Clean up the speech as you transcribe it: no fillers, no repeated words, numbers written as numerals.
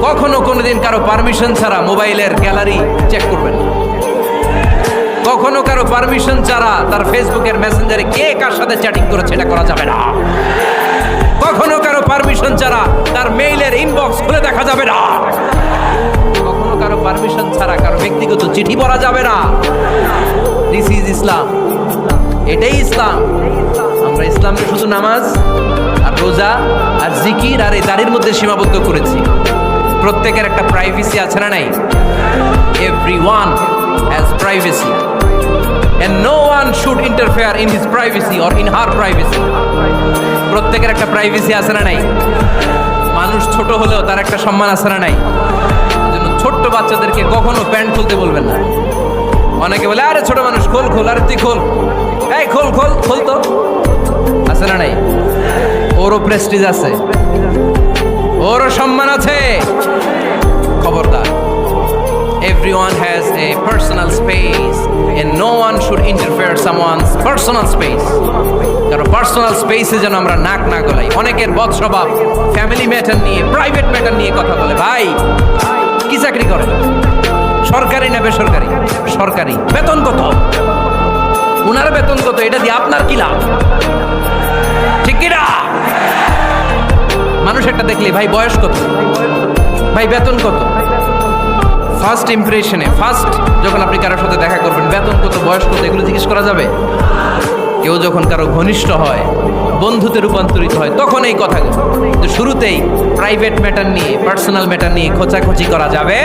কখনো কোনোদিন কারো পারমিশন ছাড়া মোবাইলের গ্যালারি চেক করবেন না। কখনো কারো পারমিশন ছাড়া তার ফেসবুকের মেসেঞ্জারে কে কার সাথে চ্যাটিং করেছে এটা করা যাবে না। কখনো কারো পারমিশন ছাড়া তার মেইলের ইনবক্স খুলে দেখা যাবে না। কখনো কারো পারমিশন ছাড়া কারো ব্যক্তিগত চিঠি পড়া যাবে না। দিস ইজ ইসলাম, এটাই ইসলাম। আমরা ইসলামকে শুধু নামাজ আর রোজা আর জিকির আর এই দাড়ির মধ্যে সীমাবদ্ধ করেছি। প্রত্যেকের একটা প্রাইভেসি আছে না নাই? Everyone has privacy and no one should interfere in his privacy or in her privacy. প্রত্যেকের একটা প্রাইভেসি আছে না নাই? মানুষ ছোট হলেও তার একটা সম্মান আছে না নাই? এজন্য ছোট্ট বাচ্চাদেরকে কখনো প্যান্ট খুলতে বলবেন না। অনেকে বলে আরে ছোট মানুষ খোল খোল, আরে তুই খোল, এই খোল খোল খোল তো, আছে না নাই? ওরও প্রেস্টিজ আছে, ওরও সম্মান আছে। খবরদার, everyone has a personal space and no one should interfere someone's personal space. কারণ পার্সোনাল স্পেসে যেন আমরা নাক না গলাই। অনেকের বদ স্বভাব ফ্যামিলি ম্যাটার নিয়ে, প্রাইভেট ম্যাটার নিয়ে কথা বলে। ভাই কি চাকরি করে? সরকারি না বেসরকারি? সরকারি। বেতন কত? উনার বেতন কত? এটা দিয়ে আপনার কি লাভ? ঠিক কি না? মানুষ একটা দেখলে ভাই বয়স কত, ভাই বেতন কত, ফার্স্ট ইমপ্রেশনে, ফার্স্ট যখন আপনি কারোর সাথে দেখা করবেন বেতন কত, বয়স কত, এগুলো জিজ্ঞেস করা যাবে? কেউ যখন কারো ঘনিষ্ঠ হয়, বন্ধুতে রূপান্তরিত হয়, তখন এই কথাগুলো। শুরুতেই প্রাইভেট ম্যাটার নিয়ে, পার্সোনাল ম্যাটার নিয়ে খোঁচাখুচি করা যাবে